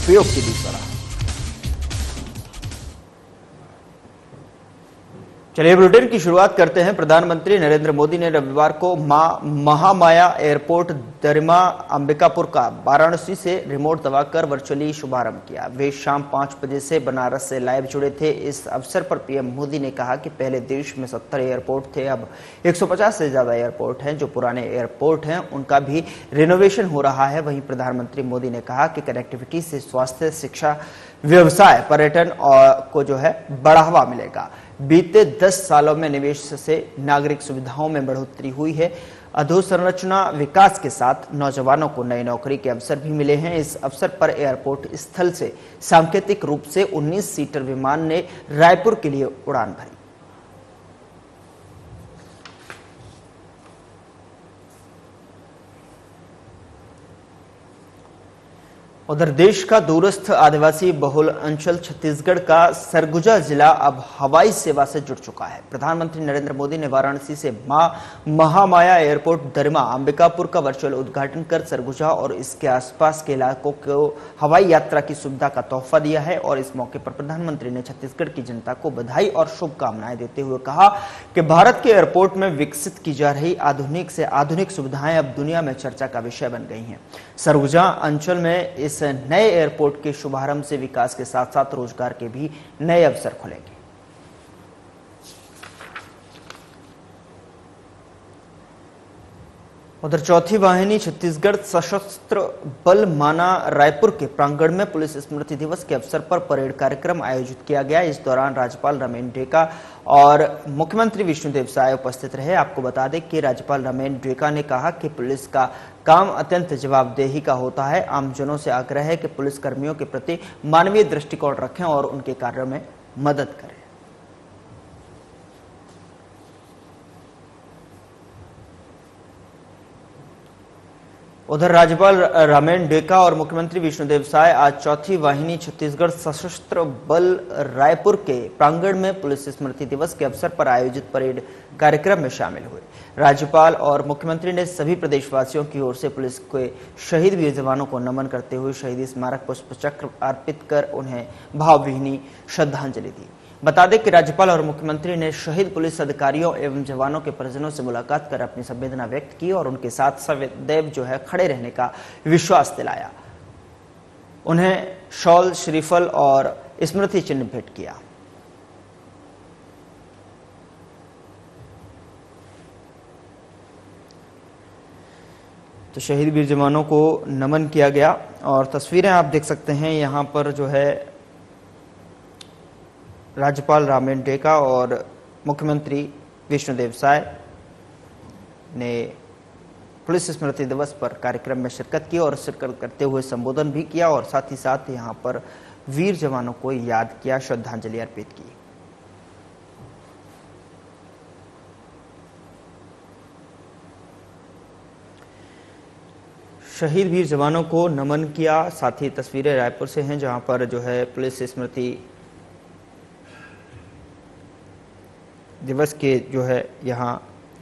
उपयोग की दी सलाह। चलिए बुलेटिन की शुरुआत करते हैं। प्रधानमंत्री नरेंद्र मोदी ने रविवार को मां महामाया एयरपोर्ट दरिमा अंबिकापुर का वाराणसी से रिमोट दबाकर वर्चुअली शुभारंभ किया। वे शाम 5 बजे से बनारस से लाइव जुड़े थे। इस अवसर पर पीएम मोदी ने कहा कि पहले देश में 70 एयरपोर्ट थे, अब 150 से ज्यादा एयरपोर्ट हैं। जो पुराने एयरपोर्ट हैं उनका भी रिनोवेशन हो रहा है। वहीं प्रधानमंत्री मोदी ने कहा कि कनेक्टिविटी से स्वास्थ्य, शिक्षा, व्यवसाय, पर्यटन को जो है बढ़ावा मिलेगा। बीते 10 सालों में निवेश से नागरिक सुविधाओं में बढ़ोतरी हुई है। अधोसंरचना विकास के साथ नौजवानों को नई नौकरी के अवसर भी मिले हैं। इस अवसर पर एयरपोर्ट स्थल से सांकेतिक रूप से 19 सीटर विमान ने रायपुर के लिए उड़ान भरी। उधर देश का दूरस्थ आदिवासी बहुल अंचल छत्तीसगढ़ का सरगुजा जिला अब हवाई सेवा से जुड़ चुका है। प्रधानमंत्री नरेंद्र मोदी ने वाराणसी से मां महामाया एयरपोर्ट दरिमा अंबिकापुर का वर्चुअल उद्घाटन कर सरगुजा और इसके आसपास के इलाकों को हवाई यात्रा की सुविधा का तोहफा दिया है। और इस मौके पर प्रधानमंत्री ने छत्तीसगढ़ की जनता को बधाई और शुभकामनाएं देते हुए कहा कि भारत के एयरपोर्ट में विकसित की जा रही आधुनिक से आधुनिक सुविधाएं अब दुनिया में चर्चा का विषय बन गई हैं। सरगुजा अंचल में इस नए एयरपोर्ट के शुभारंभ से विकास के साथ साथ रोजगार के भी नए अवसर खुलेंगे। उधर चौथी वाहिनी छत्तीसगढ़ सशस्त्र बल माना रायपुर के प्रांगण में पुलिस स्मृति दिवस के अवसर पर परेड कार्यक्रम आयोजित किया गया। इस दौरान राज्यपाल रमेन डेका और मुख्यमंत्री विष्णुदेव साय उपस्थित रहे। आपको बता दें कि राज्यपाल रमेन डेका ने कहा कि पुलिस का काम अत्यंत जवाबदेही का होता है। आमजनों से आग्रह है कि पुलिस कर्मियों के प्रति मानवीय दृष्टिकोण रखें और उनके कार्यों में मदद करें। उधर राज्यपाल रमेन डेका और मुख्यमंत्री विष्णुदेव साय आज चौथी वाहिनी छत्तीसगढ़ सशस्त्र बल रायपुर के प्रांगण में पुलिस स्मृति दिवस के अवसर पर आयोजित परेड कार्यक्रम में शामिल हुए। राज्यपाल और मुख्यमंत्री ने सभी प्रदेशवासियों की ओर से पुलिस के शहीद वीर जवानों को नमन करते हुए शहीदी स्मारक पुष्प चक्र अर्पित कर उन्हें भावभीनी श्रद्धांजलि दी। बता दें कि राज्यपाल और मुख्यमंत्री ने शहीद पुलिस अधिकारियों एवं जवानों के परिजनों से मुलाकात कर अपनी संवेदना व्यक्त की और उनके साथ सदैव जो है खड़े रहने का विश्वास दिलाया। उन्हें शॉल, श्रीफल और स्मृति चिन्ह भेंट किया। तो शहीद वीर जवानों को नमन किया गया और तस्वीरें आप देख सकते हैं। यहाँ पर जो है राज्यपाल रमेन डेका और मुख्यमंत्री विष्णुदेव साय ने पुलिस स्मृति दिवस पर कार्यक्रम में शिरकत की और शिरकत करते हुए संबोधन भी किया और साथ ही साथ यहां पर वीर जवानों को याद किया, श्रद्धांजलि अर्पित की। शहीद वीर जवानों को नमन किया। साथ ही तस्वीरें रायपुर से हैं जहां पर जो है पुलिस स्मृति दिवस के जो है यहाँ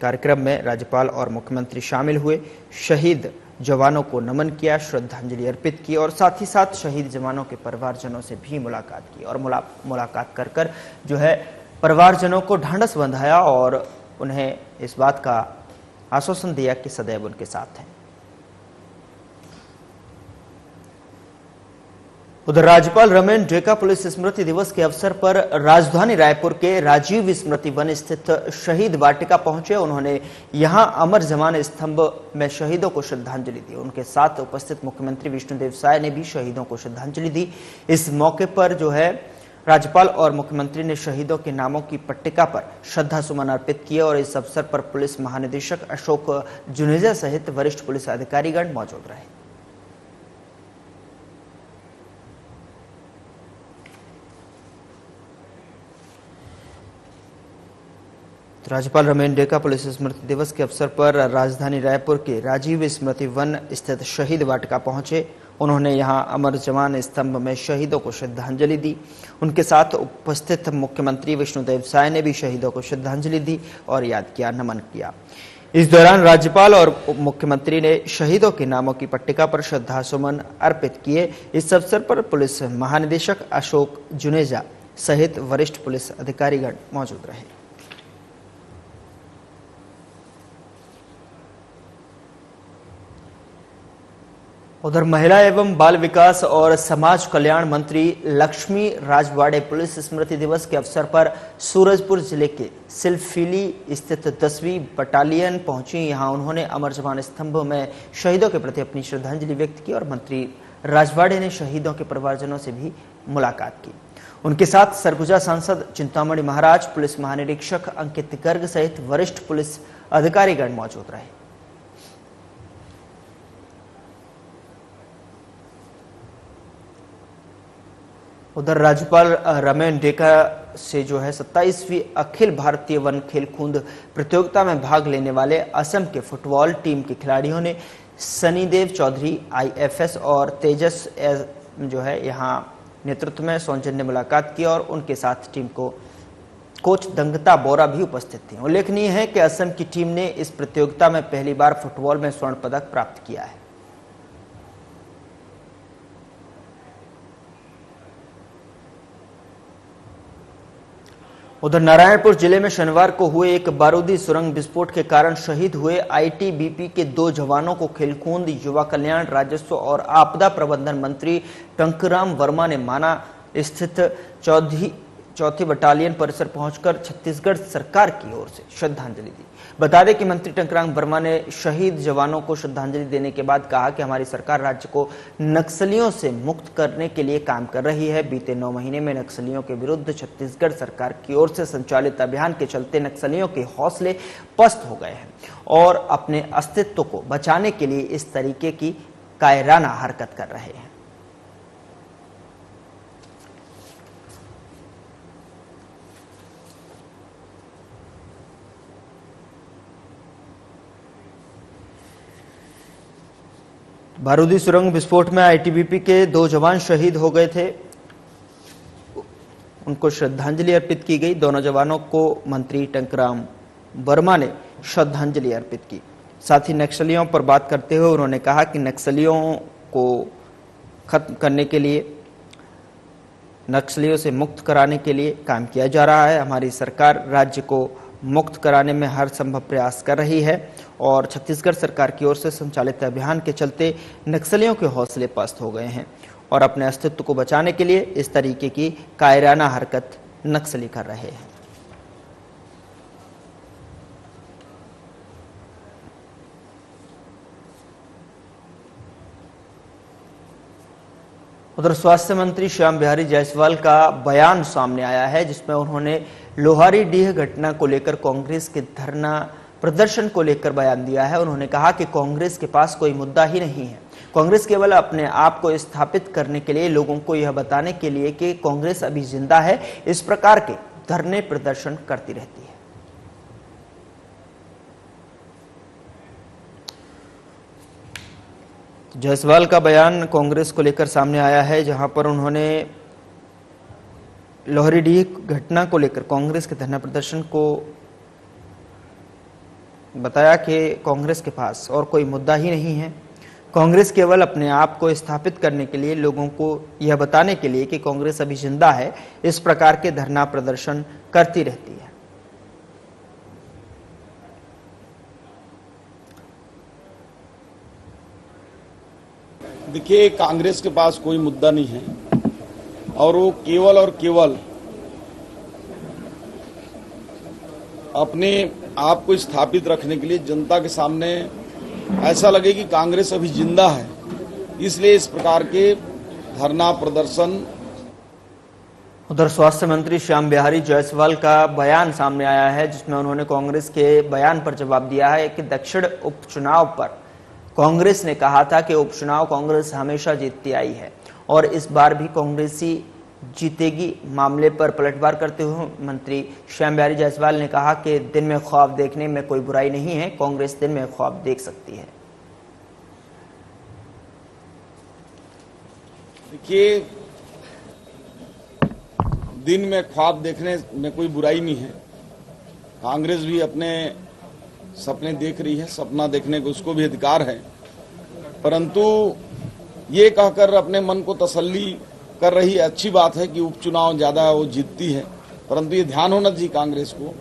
कार्यक्रम में राज्यपाल और मुख्यमंत्री शामिल हुए, शहीद जवानों को नमन किया, श्रद्धांजलि अर्पित की और साथ ही साथ शहीद जवानों के परिवारजनों से भी मुलाकात की और मुलाकात कर जो है परिवारजनों को ढांढस बंधाया और उन्हें इस बात का आश्वासन दिया कि सदैव उनके साथ हैं। उधर राज्यपाल रमेन डेका पुलिस स्मृति दिवस के अवसर पर राजधानी रायपुर के राजीव स्मृति वन स्थित शहीद वाटिका पहुंचे। उन्होंने यहां अमर जवान स्तंभ में शहीदों को श्रद्धांजलि दी। उनके साथ उपस्थित मुख्यमंत्री विष्णुदेव साय ने भी शहीदों को श्रद्धांजलि दी। इस मौके पर जो है राज्यपाल और मुख्यमंत्री ने शहीदों के नामों की पट्टिका पर श्रद्धा सुमन अर्पित किए और इस अवसर पर पुलिस महानिदेशक अशोक जुनेजा सहित वरिष्ठ पुलिस अधिकारीगण मौजूद रहे। राज्यपाल रमेन डेका पुलिस स्मृति दिवस के अवसर पर राजधानी रायपुर के राजीव स्मृति वन स्थित शहीद वाटिका पहुंचे। उन्होंने यहां अमर जवान स्तंभ में शहीदों को श्रद्धांजलि दी। उनके साथ उपस्थित मुख्यमंत्री विष्णुदेव साय ने भी शहीदों को श्रद्धांजलि दी और याद किया, नमन किया। इस दौरान राज्यपाल और उप मुख्यमंत्री ने शहीदों के नामों की पट्टिका पर श्रद्धासुमन अर्पित किए। इस अवसर पर पुलिस महानिदेशक अशोक जुनेजा सहित वरिष्ठ पुलिस अधिकारीगण मौजूद रहे। उधर महिला एवं बाल विकास और समाज कल्याण मंत्री लक्ष्मी राजवाड़े पुलिस स्मृति दिवस के अवसर पर सूरजपुर जिले के सिलफिली स्थित 10वीं बटालियन पहुंची। यहां उन्होंने अमर जवान स्तंभ में शहीदों के प्रति अपनी श्रद्धांजलि व्यक्त की और मंत्री राजवाड़े ने शहीदों के परिवारजनों से भी मुलाकात की। उनके साथ सरगुजा सांसद चिंतामणि महाराज, पुलिस महानिरीक्षक अंकित गर्ग सहित वरिष्ठ पुलिस अधिकारीगण मौजूद रहे। उधर राज्यपाल रमेन डेका से जो है 27वीं अखिल भारतीय वन खेलकूद प्रतियोगिता में भाग लेने वाले असम के फुटबॉल टीम के खिलाड़ियों ने सनीदेव चौधरी IFS और तेजस जो है यहाँ नेतृत्व में सौजन्य मुलाकात की और उनके साथ टीम को कोच दंगता बोरा भी उपस्थित थे। उल्लेखनीय है कि असम की टीम ने इस प्रतियोगिता में पहली बार फुटबॉल में स्वर्ण पदक प्राप्त किया है। उधर नारायणपुर जिले में शनिवार को हुए एक बारूदी सुरंग विस्फोट के कारण शहीद हुए ITBP के 2 जवानों को खेलकूद, युवा कल्याण, राजस्व और आपदा प्रबंधन मंत्री टंकराम वर्मा ने माना स्थित चौथी बटालियन परिसर पहुंचकर छत्तीसगढ़ सरकार की ओर से श्रद्धांजलि दी। बता दें कि मंत्री टंकराम वर्मा ने शहीद जवानों को श्रद्धांजलि देने के बाद कहा कि हमारी सरकार राज्य को नक्सलियों से मुक्त करने के लिए काम कर रही है। बीते 9 महीने में नक्सलियों के विरुद्ध छत्तीसगढ़ सरकार की ओर से संचालित अभियान के चलते नक्सलियों के हौसले पस्त हो गए हैं और अपने अस्तित्व को बचाने के लिए इस तरीके की कायराना हरकत कर रहे हैं। बारूदी सुरंग विस्फोट में ITBP के 2 जवान शहीद हो गए थे। उनको श्रद्धांजलि अर्पित की गई। दोनों जवानों को मंत्री टंकराम वर्मा ने श्रद्धांजलि अर्पित की। साथ ही नक्सलियों पर बात करते हुए उन्होंने कहा कि नक्सलियों को खत्म करने के लिए, नक्सलियों से मुक्त कराने के लिए काम किया जा रहा है। हमारी सरकार राज्य को मुक्त कराने में हर संभव प्रयास कर रही है और छत्तीसगढ़ सरकार की ओर से संचालित अभियान के चलते नक्सलियों के हौसले पस्त हो गए हैं और अपने अस्तित्व को बचाने के लिए इस तरीके की कायराना हरकत नक्सली कर रहे हैं। उधर स्वास्थ्य मंत्री श्याम बिहारी जायसवाल का बयान सामने आया है, जिसमें उन्होंने लोहारीडीह घटना को लेकर कांग्रेस के धरना प्रदर्शन को लेकर बयान दिया है। उन्होंने कहा कि कांग्रेस के पास कोई मुद्दा ही नहीं है। कांग्रेस केवल अपने आप को स्थापित करने के लिए, लोगों को यह बताने के लिए कि कांग्रेस अभी जिंदा है, इस प्रकार के धरने प्रदर्शन करती रहती है। जायसवाल का बयान कांग्रेस को लेकर सामने आया है, जहां पर उन्होंने लोहारीडीह घटना को लेकर कांग्रेस के धरना प्रदर्शन को बताया कि कांग्रेस के पास और कोई मुद्दा ही नहीं है। कांग्रेस केवल अपने आप को स्थापित करने के लिए, लोगों को यह बताने के लिए कि कांग्रेस अभी जिंदा है, इस प्रकार के धरना प्रदर्शन करती रहती है। देखिए, कांग्रेस के पास कोई मुद्दा नहीं है और वो केवल और केवल अपने आप को स्थापित रखने के लिए जनता के सामने ऐसा लगे कि कांग्रेस अभी जिंदा है, इसलिए इस प्रकार के धरना प्रदर्शन। उधर स्वास्थ्य मंत्री श्याम बिहारी जायसवाल का बयान सामने आया है, जिसमें उन्होंने कांग्रेस के बयान पर जवाब दिया है कि दक्षिण उपचुनाव पर कांग्रेस ने कहा था कि उपचुनाव कांग्रेस हमेशा जीतती आई है और इस बार भी कांग्रेसी जीतेगी। मामले पर पलटवार करते हुए मंत्री श्याम बिहारी जायसवाल ने कहा कि दिन में ख्वाब देखने में कोई बुराई नहीं है, कांग्रेस दिन में ख्वाब देख सकती है। देखिए, दिन में ख्वाब देखने में कोई बुराई नहीं है। कांग्रेस भी अपने सपने देख रही है, सपना देखने को उसको भी अधिकार है, परंतु ये कहकर अपने मन को तसल्ली कर रही है। अच्छी बात है कि उपचुनाव ज्यादा वो जीतती है, परंतु ये ध्यान होना चाहिए कांग्रेस को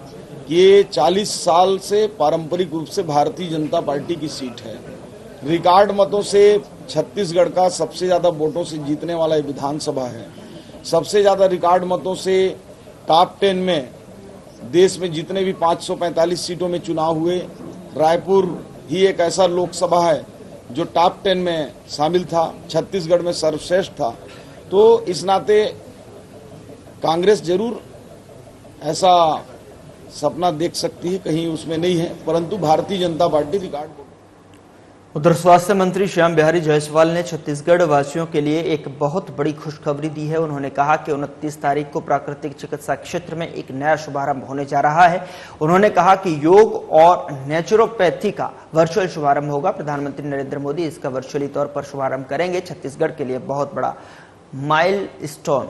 कि ये 40 साल से पारंपरिक रूप से भारतीय जनता पार्टी की सीट है। रिकॉर्ड मतों से छत्तीसगढ़ का सबसे ज्यादा वोटों से जीतने वाला ये विधानसभा है। सबसे ज्यादा रिकॉर्ड मतों से टॉप 10 में देश में जितने भी 545 सीटों में चुनाव हुए, रायपुर ही एक ऐसा लोकसभा है जो टॉप 10 में शामिल था, छत्तीसगढ़ में सर्वश्रेष्ठ था। तो इस नाते कांग्रेस जरूर ऐसा सपना देख सकती है, कहीं उसमें नहीं है, परंतु भारतीय जनता पार्टी रिकॉर्ड। उधर स्वास्थ्य मंत्री श्याम बिहारी जायसवाल ने छत्तीसगढ़ वासियों के लिए एक बहुत बड़ी खुशखबरी दी है। उन्होंने कहा कि 29 तारीख को प्राकृतिक चिकित्सा क्षेत्र में एक नया शुभारंभ होने जा रहा है। उन्होंने कहा कि योग और नेचुरोपैथी का वर्चुअल शुभारंभ होगा। प्रधानमंत्री नरेंद्र मोदी इसका वर्चुअली तौर पर शुभारंभ करेंगे। छत्तीसगढ़ के लिए बहुत बड़ा माइलस्टोन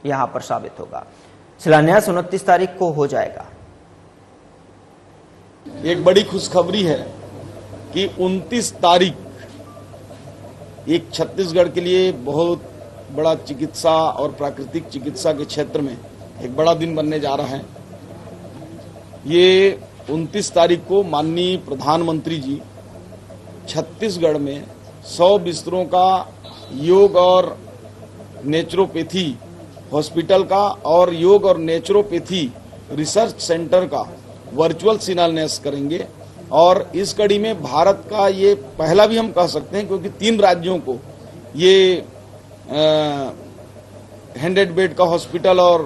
यहां पर साबित होगा। शिलान्यास 29 तारीख को हो जाएगा। एक बड़ी खुशखबरी है कि 29 तारीख एक छत्तीसगढ़ के लिए बहुत बड़ा चिकित्सा और प्राकृतिक चिकित्सा के क्षेत्र में एक बड़ा दिन बनने जा रहा है। ये 29 तारीख को माननीय प्रधानमंत्री जी छत्तीसगढ़ में 100 बिस्तरों का योग और नेचुरोपैथी हॉस्पिटल का और योग और नेचुरोपैथी रिसर्च सेंटर का वर्चुअल शिलान्यास करेंगे। और इस कड़ी में भारत का ये पहला भी हम कह सकते हैं, क्योंकि 3 राज्यों को ये 100 बेड का हॉस्पिटल और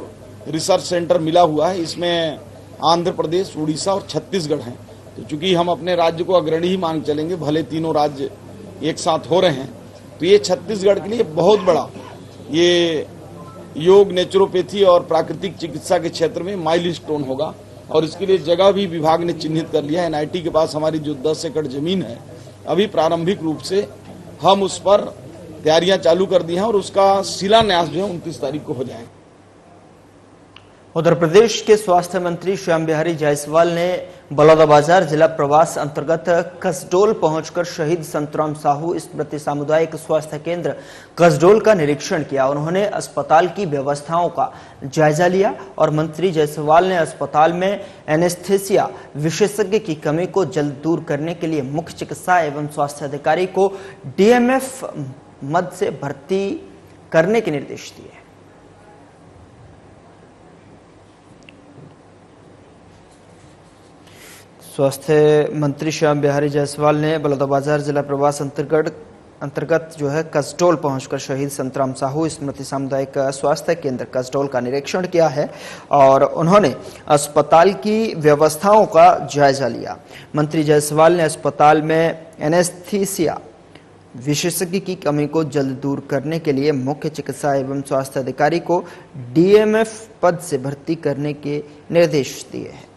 रिसर्च सेंटर मिला हुआ है। इसमें आंध्र प्रदेश, उड़ीसा और छत्तीसगढ़ हैं। तो चूंकि हम अपने राज्य को अग्रणी ही मान चलेंगे, भले तीनों राज्य एक साथ हो रहे हैं, तो ये छत्तीसगढ़ के लिए बहुत बड़ा ये योग, नेचुरोपैथी और प्राकृतिक चिकित्सा के क्षेत्र में माइलस्टोन होगा। और इसके लिए जगह भी विभाग ने चिन्हित कर लिया है। एनआईटी के पास हमारी जो 10 एकड़ जमीन है, अभी प्रारंभिक रूप से हम उस पर तैयारियां चालू कर दी हैं और उसका शिलान्यास जो है 29 तारीख को हो जाएगा। उधर प्रदेश के स्वास्थ्य मंत्री श्याम बिहारी जायसवाल ने बलौदाबाजार जिला प्रवास अंतर्गत कसडोल पहुंचकर शहीद संतराम साहू स्मृति सामुदायिक स्वास्थ्य केंद्र कसडोल का निरीक्षण किया। उन्होंने अस्पताल की व्यवस्थाओं का जायजा लिया और मंत्री जायसवाल ने अस्पताल में एनेस्थेसिया विशेषज्ञ की कमी को जल्द दूर करने के लिए मुख्य चिकित्सा एवं स्वास्थ्य अधिकारी को डीएमएफ मद से भर्ती करने के निर्देश दिए। स्वास्थ्य मंत्री श्याम बिहारी जायसवाल ने बलौदाबाजार जिला प्रवास अंतर्गत जो है कसडोल पहुंचकर शहीद संतराम साहू स्मृति सामुदायिक स्वास्थ्य केंद्र कसडोल का निरीक्षण किया है और उन्होंने अस्पताल की व्यवस्थाओं का जायजा लिया। मंत्री जायसवाल ने अस्पताल में एनेस्थीसिया विशेषज्ञ की कमी को जल्द दूर करने के लिए मुख्य चिकित्सा एवं स्वास्थ्य अधिकारी को डीएमएफ पद से भर्ती करने के निर्देश दिए हैं।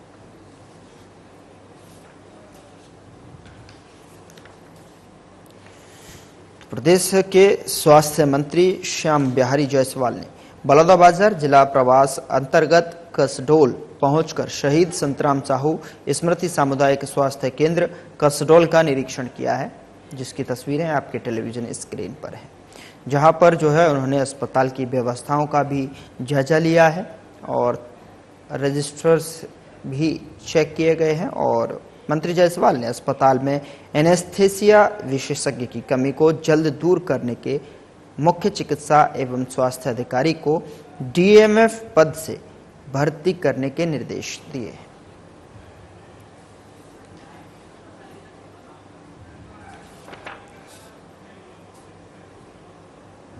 प्रदेश के स्वास्थ्य मंत्री श्याम बिहारी जायसवाल ने बलौदाबाजार जिला प्रवास अंतर्गत कसडोल पहुंचकर शहीद संतराम साहू स्मृति सामुदायिक स्वास्थ्य केंद्र कसडोल का निरीक्षण किया है, जिसकी तस्वीरें आपके टेलीविजन स्क्रीन पर हैं, जहां पर जो है उन्होंने अस्पताल की व्यवस्थाओं का भी जायजा लिया है और रजिस्टर्स भी चेक किए गए हैं। और मंत्री जायसवाल ने अस्पताल में एनेस्थेसिया विशेषज्ञ की कमी को जल्द दूर करने के मुख्य चिकित्सा एवं स्वास्थ्य अधिकारी को डीएमएफ पद से भर्ती करने के निर्देश दिए हैं।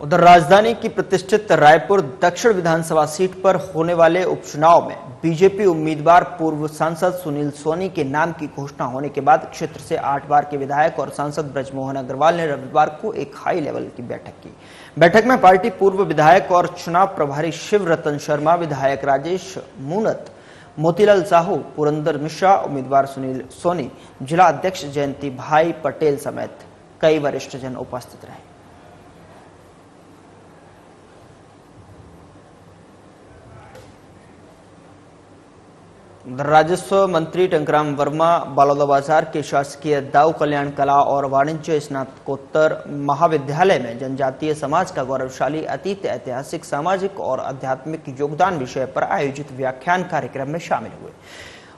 उधर राजधानी की प्रतिष्ठित रायपुर दक्षिण विधानसभा सीट पर होने वाले उपचुनाव में बीजेपी उम्मीदवार पूर्व सांसद सुनील सोनी के नाम की घोषणा होने के बाद क्षेत्र से 8 बार के विधायक और सांसद ब्रजमोहन अग्रवाल ने रविवार को एक हाई लेवल की बैठक की। बैठक में पार्टी पूर्व विधायक और चुनाव प्रभारी शिव रतन शर्मा, विधायक राजेश मूनत, मोतीलाल साहू, पुरंदर मिश्रा, उम्मीदवार सुनील सोनी, जिला अध्यक्ष जयंती भाई पटेल समेत कई वरिष्ठ जन उपस्थित रहे। राजस्व मंत्री टंकराम वर्मा बलौदाबाजार के शासकीय दाऊ कल्याण कला और वाणिज्य स्नातकोत्तर महाविद्यालय में जनजातीय समाज का गौरवशाली अतीत, ऐतिहासिक, सामाजिक और आध्यात्मिक योगदान विषय पर आयोजित व्याख्यान कार्यक्रम में शामिल हुए।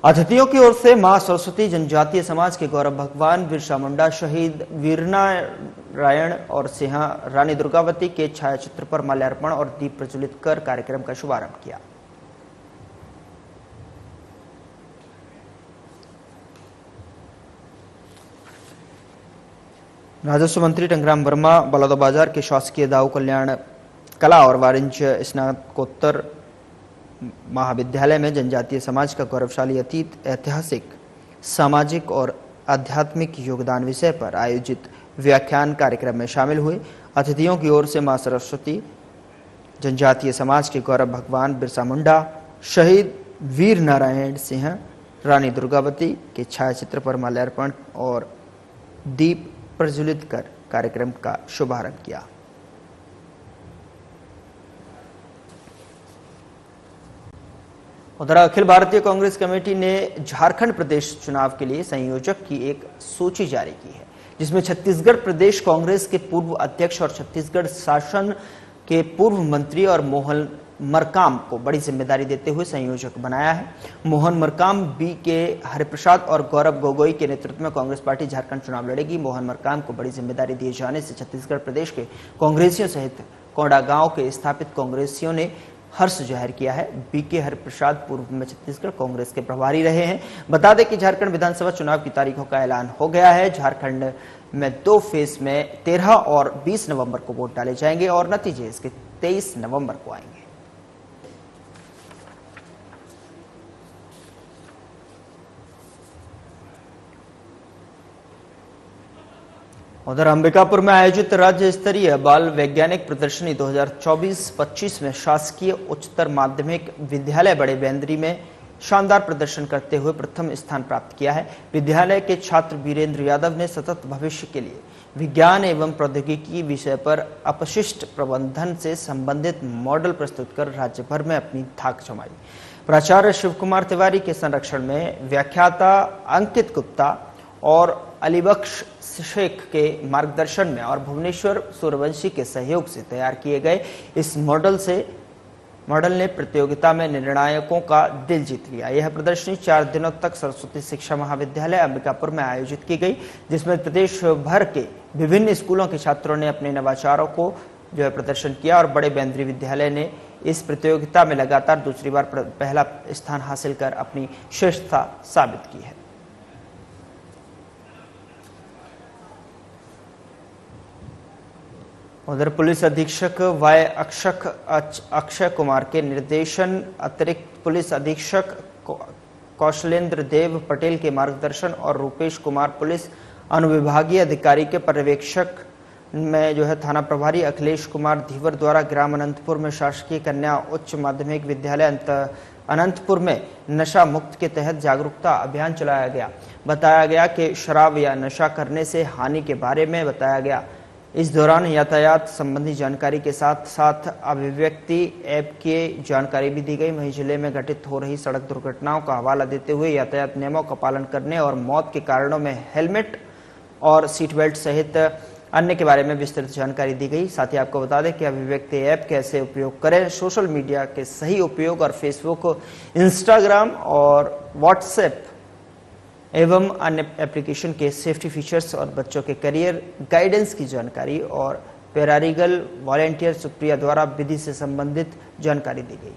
अतिथियों की ओर से मां सरस्वती, जनजातीय समाज के गौरव भगवान बिरसा मुंडा, शहीद वीरनारायण और सिंह, रानी दुर्गावती के छायाचित्र पर माल्यार्पण और दीप प्रज्वलित कर कार्यक्रम का शुभारंभ किया। राजस्व मंत्री टंकराम वर्मा बलौदाबाजार के शासकीय दाऊ कल्याण कला और वाणिज्य स्नातकोत्तर महाविद्यालय में जनजातीय समाज का गौरवशाली अतीत, ऐतिहासिक, सामाजिक और आध्यात्मिक योगदान विषय पर आयोजित व्याख्यान कार्यक्रम में शामिल हुए। अतिथियों की ओर से मां सरस्वती, जनजातीय समाज के गौरव भगवान बिरसा मुंडा, शहीद वीरनारायण सिंह, रानी दुर्गावती के छायाचित्र पर माल्यार्पण और दीप प्रज्वलित कर कार्यक्रम का शुभारंभ किया। उधर अखिल भारतीय कांग्रेस कमेटी ने झारखंड प्रदेश चुनाव के लिए संयोजक की एक सूची जारी की है, जिसमें छत्तीसगढ़ प्रदेश कांग्रेस के पूर्व अध्यक्ष और छत्तीसगढ़ शासन के पूर्व मंत्री और मोहन मरकाम को बड़ी जिम्मेदारी देते हुए संयोजक बनाया है। मोहन मरकाम, बी के हरिप्रसाद और गौरव गोगोई के नेतृत्व में कांग्रेस पार्टी झारखंड चुनाव लड़ेगी। मोहन मरकाम को बड़ी जिम्मेदारी दिए जाने से छत्तीसगढ़ प्रदेश के कांग्रेसियों सहित कोंडागांव के स्थापित कांग्रेसियों ने हर्ष जाहिर किया है। बी के हरिप्रसाद पूर्व में छत्तीसगढ़ कांग्रेस के प्रभारी रहे हैं। बता दें कि झारखंड विधानसभा चुनाव की तारीखों का ऐलान हो गया है। झारखंड में 2 फेज में 13 और 20 नवंबर को वोट डाले जाएंगे और नतीजे इसके 23 नवंबर को आएंगे। उधर अंबिकापुर में आयोजित राज्य स्तरीय बाल वैज्ञानिक प्रदर्शनी 2024-25 में शासकीय उच्चतर माध्यमिक विद्यालय बड़े बेंदरी में शानदार प्रदर्शन करते हुए प्रथम स्थान प्राप्त किया है। विद्यालय के छात्र वीरेंद्र यादव ने सतत भविष्य के लिए विज्ञान एवं प्रौद्योगिकी विषय पर अपशिष्ट प्रबंधन से संबंधित मॉडल प्रस्तुत कर राज्य भर में अपनी धाक जमाई। प्राचार्य शिव कुमार तिवारी के संरक्षण में व्याख्याता अंकित गुप्ता और अलीबख्श शेख के मार्गदर्शन में और भुवनेश्वर सूर्यवंशी के सहयोग से तैयार किए गए इस मॉडल ने प्रतियोगिता में निर्णायकों का दिल जीत लिया। यह प्रदर्शनी 4 दिनों तक सरस्वती शिक्षा महाविद्यालय अंबिकापुर में आयोजित की गई, जिसमें प्रदेश भर के विभिन्न स्कूलों के छात्रों ने अपने नवाचारों को प्रदर्शन किया और बड़े बेंदरी विद्यालय ने इस प्रतियोगिता में लगातार दूसरी बार पहला स्थान हासिल कर अपनी श्रेष्ठता साबित की है। उधर पुलिस अधीक्षक वाय अक्षय कुमार के निर्देशन, अतिरिक्त पुलिस अधीक्षक कौशलेंद्र देव पटेल के मार्गदर्शन और रूपेश कुमार पुलिस अनुविभागीय अधिकारी के पर्यवेक्षक में थाना प्रभारी अखिलेश कुमार धीवर द्वारा ग्राम अनंतपुर में शासकीय कन्या उच्च माध्यमिक विद्यालय अनंतपुर में नशा मुक्त के तहत जागरूकता अभियान चलाया गया। बताया गया कि शराब या नशा करने से हानि के बारे में बताया गया। इस दौरान यातायात संबंधी जानकारी के साथ साथ अभिव्यक्ति ऐप की जानकारी भी दी गई। वहीं जिले में घटित हो रही सड़क दुर्घटनाओं का हवाला देते हुए यातायात नियमों का पालन करने और मौत के कारणों में हेलमेट और सीट बेल्ट सहित अन्य के बारे में विस्तृत जानकारी दी गई। साथ ही आपको बता दें कि अभिव्यक्ति ऐप कैसे उपयोग करें, सोशल मीडिया के सही उपयोग और फेसबुक, इंस्टाग्राम और व्हाट्सएप एवं अन्य एप्लीकेशन के सेफ्टी फीचर्स और बच्चों के करियर गाइडेंस की जानकारी और पैरालीगल वॉलंटियर सुप्रिया द्वारा विधि से संबंधित जानकारी दी गई।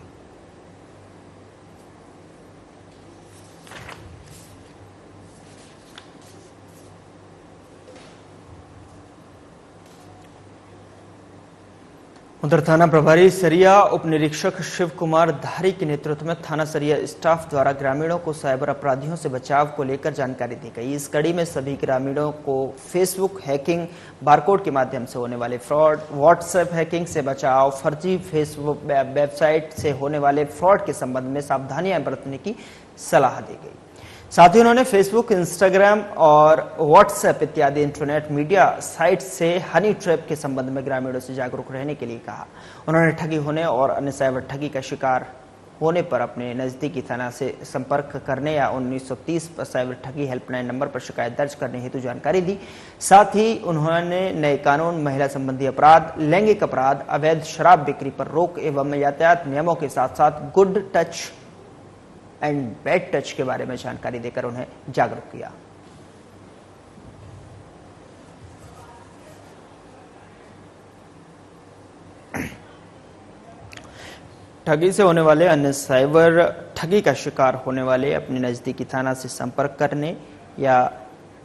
उधर थाना प्रभारी सरिया उप निरीक्षक शिव कुमार धारी के नेतृत्व में थाना सरिया स्टाफ द्वारा ग्रामीणों को साइबर अपराधियों से बचाव को लेकर जानकारी दी गई। इस कड़ी में सभी ग्रामीणों को फेसबुक हैकिंग, बारकोड के माध्यम से होने वाले फ्रॉड, व्हाट्सएप हैकिंग से बचाव, फर्जी फेसबुक वेबसाइट से होने वाले फ्रॉड के संबंध में सावधानियां बरतने की सलाह दी गई। साथ ही उन्होंने फेसबुक, इंस्टाग्राम और व्हाट्सएप इत्यादि इंटरनेट मीडिया साइट से हनी ट्रैप के संबंध में ग्रामीणों से जागरूक रहने के लिए कहा। उन्होंने ठगी होने और अन्य साइबर ठगी का शिकार होने पर अपने नजदीकी थाना से संपर्क करने या 1930 पर साइबर ठगी हेल्पलाइन नंबर पर शिकायत दर्ज करने हेतु जानकारी दी। साथ ही उन्होंने नए कानून, महिला संबंधी अपराध, लैंगिक अपराध, अवैध शराब बिक्री पर रोक एवं यातायात नियमों के साथ साथ good touch and bad touch के बारे में जानकारी देकर उन्हें जागरूक किया। ठगी से होने वाले अन्य साइबर ठगी का शिकार होने वाले अपने नजदीकी थाना से संपर्क करने या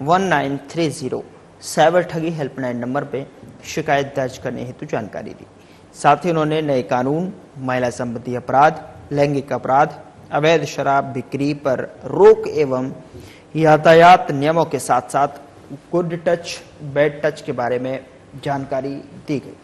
1930 साइबर ठगी हेल्पलाइन नंबर पर शिकायत दर्ज करने हेतु जानकारी दी। साथ ही उन्होंने नए कानून, महिला संबंधी अपराध, लैंगिक अपराध, अवैध शराब बिक्री पर रोक एवं यातायात नियमों के साथ साथ गुड टच, बैड टच के बारे में जानकारी दी गई।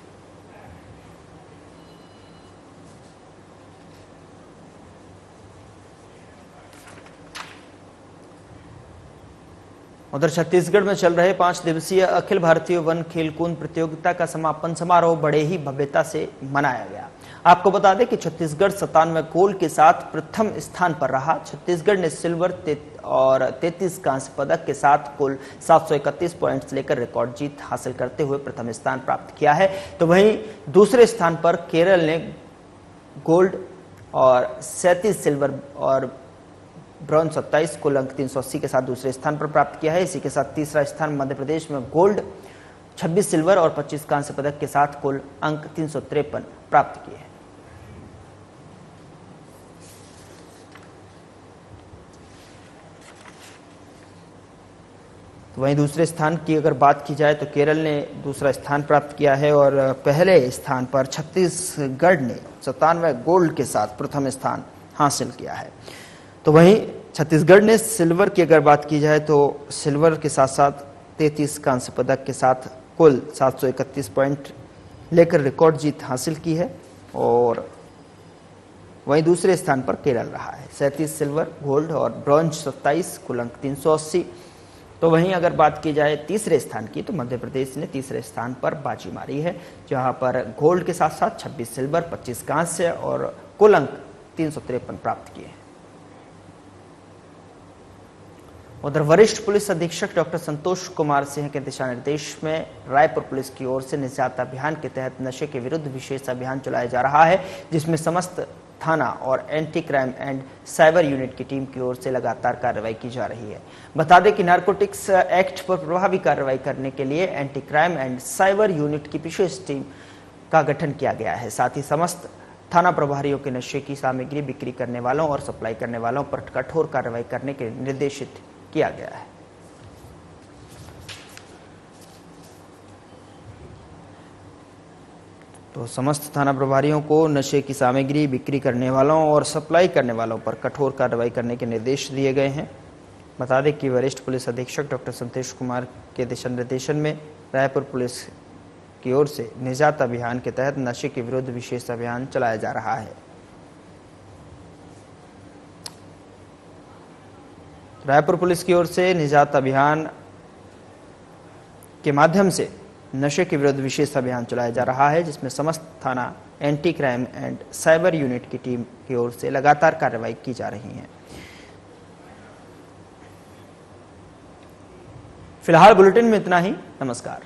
उधर छत्तीसगढ़ में चल रहे 5 दिवसीय अखिल भारतीय वन खेलकूद प्रतियोगिता का समापन समारोह बड़े ही भव्यता से मनाया गया। आपको बता दें कि छत्तीसगढ़ 97 गोल्ड के साथ प्रथम स्थान पर रहा। छत्तीसगढ़ ने सिल्वर और 33 कांस्य पदक के साथ कुल 731 पॉइंट्स लेकर रिकॉर्ड जीत हासिल करते हुए प्रथम स्थान प्राप्त किया है। तो वहीं दूसरे स्थान पर केरल ने गोल्ड और 37 सिल्वर और ब्रॉन्ज 27 कुल अंक 380 के साथ दूसरे स्थान पर प्राप्त किया है। इसी के साथ तीसरा स्थान मध्य प्रदेश में गोल्ड, 26 सिल्वर और 25 कांस्य पदक के साथ कुल अंक 353 प्राप्त किए हैं। तो वहीं दूसरे स्थान की अगर बात की जाए तो केरल ने दूसरा स्थान प्राप्त किया है और पहले स्थान पर छत्तीसगढ़ ने 97 गोल्ड के साथ प्रथम स्थान हासिल किया है। तो वहीं छत्तीसगढ़ ने सिल्वर की अगर बात की जाए तो सिल्वर के साथ साथ 33 कांस्य पदक के साथ कुल 731 पॉइंट लेकर रिकॉर्ड जीत हासिल की है और वहीं दूसरे स्थान पर केरल रहा है। 37 सिल्वर, गोल्ड और ब्रॉन्ज 27 कुल अंक 380। तो वहीं अगर बात की जाए तीसरे स्थान की तो मध्य प्रदेश ने तीसरे स्थान पर बाजी मारी है, जहां पर गोल्ड के साथ साथ 26 सिल्वर, 25 कांस्य और कुल अंक 353 प्राप्त किए हैं। उधर वरिष्ठ पुलिस अधीक्षक डॉक्टर संतोष कुमार सिंह के दिशा निर्देश में रायपुर पुलिस की ओर से निजात अभियान के तहत नशे के विरुद्ध विशेष अभियान चलाया जा रहा है, जिसमें समस्त थाना और anti crime and cyber unit की टीम की ओर से लगातार कार्रवाई की जा रही है। बता दें कि नारकोटिक्स एक्ट पर प्रभावी कार्रवाई करने के लिए anti crime and cyber unit की विशेष टीम का गठन किया गया है। साथ ही समस्त थाना प्रभारियों के नशे की सामग्री बिक्री करने वालों और सप्लाई करने वालों पर कठोर कार्रवाई करने के निर्देशित किया गया है। तो समस्त थाना प्रभारियों को नशे की सामग्री बिक्री करने वालों और सप्लाई करने वालों पर कठोर कार्रवाई करने के निर्देश दिए गए हैं। बता दें कि वरिष्ठ पुलिस अधीक्षक डॉक्टर संतोष कुमार के दिशा निर्देशन में रायपुर पुलिस की ओर से निजात अभियान के तहत नशे के विरुद्ध विशेष अभियान चलाया जा रहा है। रायपुर पुलिस की ओर से निजात अभियान के माध्यम से नशे के विरुद्ध विशेष अभियान चलाया जा रहा है, जिसमें समस्त थाना anti crime and cyber unit की टीम की ओर से लगातार कार्रवाई की जा रही है। फिलहाल बुलेटिन में इतना ही। नमस्कार।